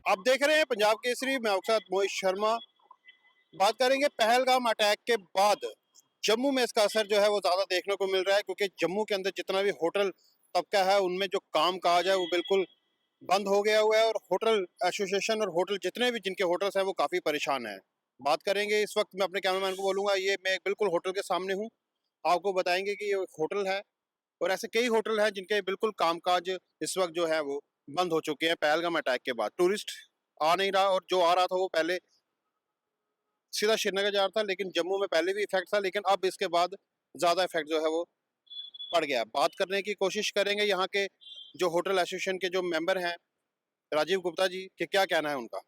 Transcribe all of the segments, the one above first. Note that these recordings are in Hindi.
आप देख रहे हैं पंजाब केसरी, मैं आपके साथ मोहित शर्मा। बात करेंगे पहलगाम अटैक के बाद जम्मू में इसका असर जो है वो ज़्यादा देखने को मिल रहा है, क्योंकि जम्मू के अंदर जितना भी होटल तबका है उनमें जो काम काज है वो बिल्कुल बंद हो गया हुआ है, और होटल एसोसिएशन और होटल जितने भी जिनके होटल्स हैं वो काफ़ी परेशान हैं। बात करेंगे इस वक्त, मैं अपने कैमरामैन को बोलूँगा, ये मैं बिल्कुल होटल के सामने हूँ, आपको बताएंगे कि ये होटल है और ऐसे कई होटल हैं जिनके बिल्कुल कामकाज इस वक्त जो है वो बंद हो चुके हैं पहलगाम अटैक के बाद। टूरिस्ट आ नहीं रहा, और जो आ रहा था वो पहले सीधा श्रीनगर जा रहा था, लेकिन जम्मू में पहले भी इफेक्ट था, लेकिन अब इसके बाद ज़्यादा इफेक्ट जो है वो पड़ गया। बात करने की कोशिश करेंगे यहाँ के जो होटल एसोसिएशन के जो मेंबर हैं, राजीव गुप्ता जी, कि क्या कहना है उनका।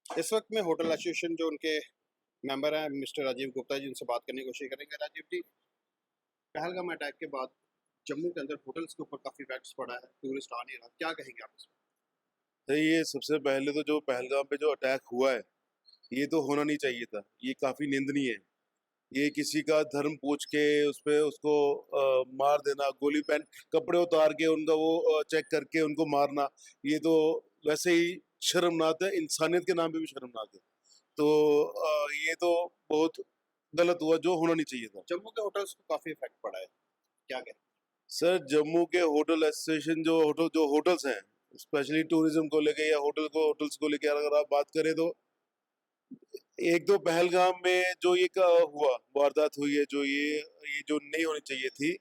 इस वक्त में होटल एसोसिएशन जो उनके मेंबर हैं मिस्टर राजीव गुप्ता जी, उनसे बात करने की कोशिश करेंगे। राजीव जी, पहलगाम अटैक के बाद जम्मू के अंदर होटल्स के ऊपर काफ़ी इफेक्ट्स पड़ा है, टूरिस्ट आ नहीं रहा, क्या कहेंगे आप इसमें? तो ये सबसे पहले तो जो पहलगाम पे जो अटैक हुआ है, ये तो होना नहीं चाहिए था। ये काफी निंदनीय है। ये किसी का धर्म पूछ के उस पे उसको मार देना, गोली पहन कपड़े उतार के उनका वो चेक करके उनको मारना, ये तो वैसे ही शर्मनाक है। इंसानियत के नाम पे भी शर्मनाक है। तो ये तो बहुत गलत हुआ, जो होना नहीं चाहिए था। जम्मू के होटल्स को काफ़ी इफेक्ट पड़ा है, क्या कहें? सर, जम्मू के होटल एसोसिएशन जो होटल्स हैं, स्पेशली टूरिज्म को लेके या होटल्स को लेके अगर आप बात करें तो एक तो पहलगाम में जो ये हुआ वारदात हुई है, जो ये जो नहीं होनी चाहिए थी,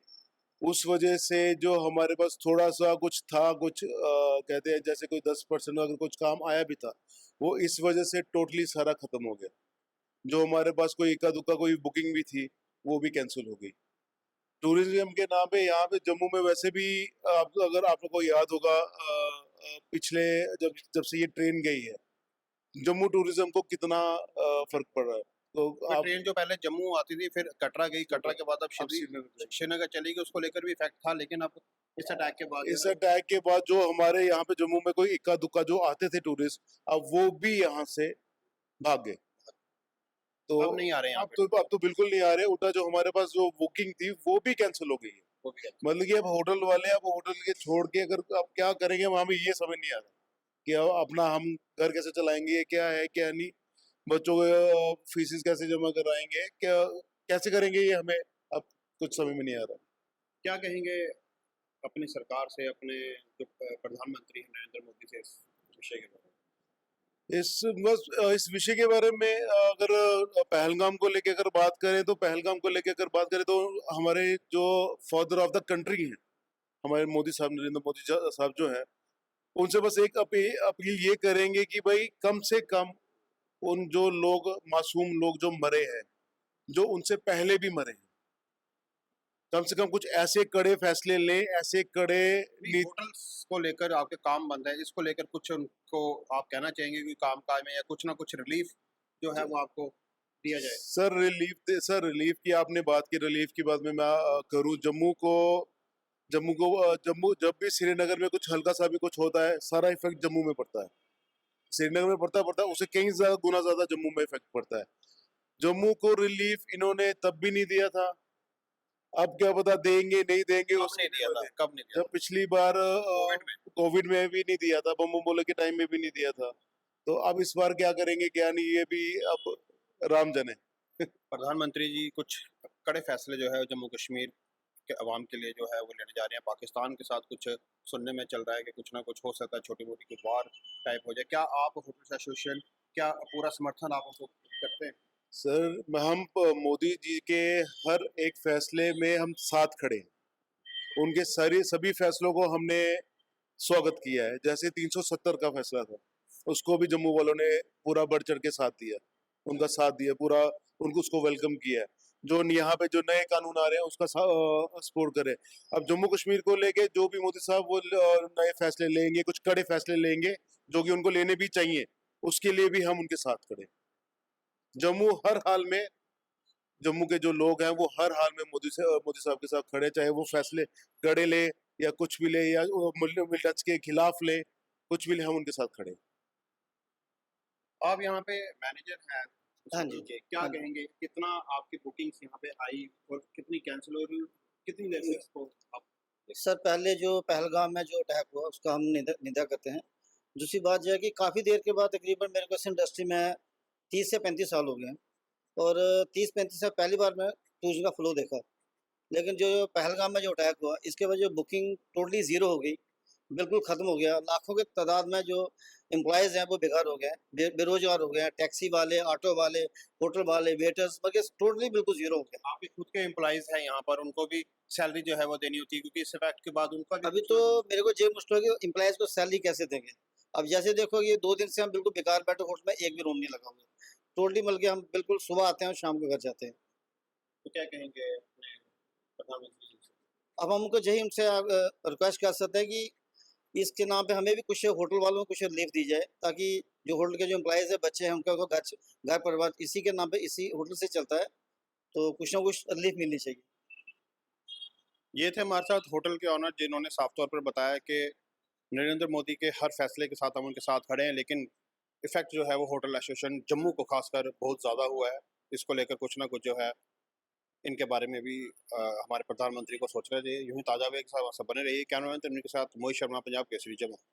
उस वजह से जो हमारे पास थोड़ा सा कुछ था, कुछ कहते हैं जैसे कोई 10% अगर कुछ काम आया भी था, वो इस वजह से टोटली सारा खत्म हो गया। जो हमारे पास कोई इक्का दुक्का कोई बुकिंग भी थी, वो भी कैंसिल हो गई। टूरिज्म के नाम पे यहाँ पे जम्मू में वैसे भी अगर आप लोग को याद होगा, पिछले जब जब से ये ट्रेन गई है, जम्मू टूरिज्म को कितना फर्क पड़ रहा है। तो क्योंकि आप ट्रेन जो पहले जम्मू आती थी फिर कटरा गई, कटरा के बाद अब श्रीनगर श्रीनगर चली गई, उसको लेकर भी इफेक्ट था, लेकिन अब इस अटैक के बाद इस जो है अटैक के बाद जो हमारे यहाँ पे जम्मू में कोई इक्का दुक्का जो आते थे टूरिस्ट, अब वो भी यहाँ से भाग गए। तो अब नहीं आ रहे यहाँ पे अब तो बिल्कुल नहीं आ रहे। उल्टा जो हमारे पास जो बुकिंग थी वो भी कैंसिल हो गई है। वो भी cancel। मतलब कि अब होटल वाले अब होटल के छोड़ के अगर अब क्या करेंगे, वहां पे ये समझ नहीं आ रहा कि अब अपना हम घर कैसे चलाएंगे, क्या है क्या नहीं, बच्चों को फीसिस कैसे जमा कराएंगे, क्या कैसे करेंगे, ये हमें अब कुछ समझ में नहीं आ रहा। क्या कहेंगे अपनी सरकार से, अपने जो प्रधानमंत्री हैं नरेंद्र मोदी से इस विषय के बारे में? इस विषय के बारे में अगर पहलगाम को लेकर अगर बात करें तो पहलगाम को लेकर अगर बात करें तो हमारे जो फादर ऑफ द कंट्री हैं, हमारे मोदी साहब, नरेंद्र मोदी साहब जो है, उनसे बस एक अपील ये करेंगे कि भाई कम से कम उन जो लोग, मासूम लोग जो मरे हैं, जो उनसे पहले भी मरे हैं, कम से कम कुछ ऐसे कड़े फैसले लें, ऐसे कड़े होटल्स को लेकर आपके काम बंद है, इसको लेकर कुछ उनको आप कहना चाहेंगे कि काम काज में या कुछ ना कुछ रिलीफ जो है वो आपको दिया जाए? सर रिलीफ की आपने बात की, रिलीफ की बात में मैं करूं, जम्मू जब भी श्रीनगर में कुछ हल्का सा भी कुछ होता है, सारा इफेक्ट जम्मू में पड़ता है। श्रीनगर में पड़ता है, उसे कहीं ज्यादा गुना ज्यादा जम्मू में इफेक्ट पड़ता है। जम्मू को रिलीफ इन्होंने तब भी नहीं दिया था, अब क्या पता देंगे नहीं देंगे। कब उसके नहीं दिया था, कब नहीं दिया जब पिछली बार कोविड में? कोविड में भी नहीं दिया था, बम बोले के टाइम में भी नहीं दिया था, तो अब इस बार क्या करेंगे क्या नहीं, ये भी अब राम जाने। प्रधानमंत्री जी कुछ कड़े फैसले जो है जम्मू कश्मीर के अवाम के लिए जो है वो लेने जा रहे हैं। पाकिस्तान के साथ कुछ सुनने में चल रहा है कि कुछ ना कुछ हो सकता है, छोटी मोटी कुछ वार टाइप हो जाए। क्या आप होटल एसोसिएशन, क्या पूरा समर्थन आप उनको करते हैं? सर, हम मोदी जी के हर एक फैसले में हम साथ खड़े हैं। उनके सारे सभी फैसलों को हमने स्वागत किया है। जैसे 370 का फैसला था, उसको भी जम्मू वालों ने पूरा बढ़ चढ़ के साथ दिया, उनका साथ दिया पूरा, उनको उसको वेलकम किया है। जो यहाँ पे जो नए कानून आ रहे हैं उसका सपोर्ट करें। अब जम्मू कश्मीर को लेके जो भी मोदी साहब वो नए फैसले लेंगे, कुछ कड़े फैसले लेंगे, जो कि उनको लेने भी चाहिए, उसके लिए भी हम उनके साथ खड़े। जम्मू हर हाल में, जम्मू के जो लोग हैं वो हर हाल में मोदी साहब के साथ खड़े, चाहे वो फैसले कड़े ले या कुछ भी ले, या मिल टच के खिलाफ ले, कुछ भी ले, हम उनके साथ खड़े। आप यहाँ पे मैनेजर हैं उस हाँ होटल जी। के, क्या हाँ जी। कहेंगे कितना आपकी बुकिंग्स यहाँ पे आई और कितनी कैंसिल हो रही, कितनी देर से इसको आप? सर, पहले जो पहलगाम में जो अटैक हुआ उसका हम निंदा करते हैं। दूसरी बात जो है कि काफ़ी देर के बाद तकरीबन मेरे को इस इंडस्ट्री में 30 से 35 साल हो गए हैं और 30-35 साल पहली बार मैं टूरिज्म का फ्लो देखा। लेकिन जो पहलगाम में जो अटैक हुआ इसके बाद जो बुकिंग टोटली ज़ीरो हो गई, बिल्कुल ख़त्म हो गया। लाखों की तादाद में जो एम्प्लॉइज़ हैं वो बेकार हो गए हैं, बेरोज़गार हो गए हैं, टैक्सी वाले, ऑटो वाले, होटल वाले, वेटर्स वगैरह टोटली बिल्कुल ज़ीरो हो गया। आपके खुद के एम्प्लॉइज हैं यहाँ पर, उनको भी सैलरी जो है वो देनी होती है, क्योंकि इस इफेक्ट के बाद उनका भी अभी कुछ तो ना कुछ। मेरे को ये मुश्किल है कि एम्प्लॉइज़ को सैलरी कैसे देंगे? अब जैसे देखो ये 2 दिन से हम बिल्कुल बेकार बैठे होटल में, एक भी रूम नहीं लगा हुआ है। टोटली मतलब कि हम बिल्कुल सुबह आते हैं और शाम को घर जाते हैं। तो क्या कहेंगे अपने प्रधानमंत्री जी से? अब हम उनको यही उनसे रिक्वेस्ट कर सकते हैं कि इसके नाम पे हमें भी कुछ होटल वालों को कुछ रिलीफ दी जाए, ताकि जो होटल के जो एम्प्लॉइज़ हैं, बच्चे हैं, उनका घर परिवार इसी के नाम पे इसी होटल से चलता है, तो कुछ ना कुछ रिलीफ मिलनी चाहिए। ये थे हमारे साथ होटल के ऑनर, जिन्होंने साफ तौर पर बताया कि नरेंद्र मोदी के हर फैसले के साथ हम उनके साथ खड़े हैं, लेकिन इफेक्ट जो है वो होटल एसोसिएशन जम्मू को खासकर बहुत ज़्यादा हुआ है। इसको लेकर कुछ ना कुछ जो है इनके बारे में भी हमारे प्रधानमंत्री को सोचना चाहिए। यूं ही ताज़ा वे के साथ बने रहिए। कैमरामैन तनवीर के साथ मोहित शर्मा, पंजाब केसरी, जम्मू।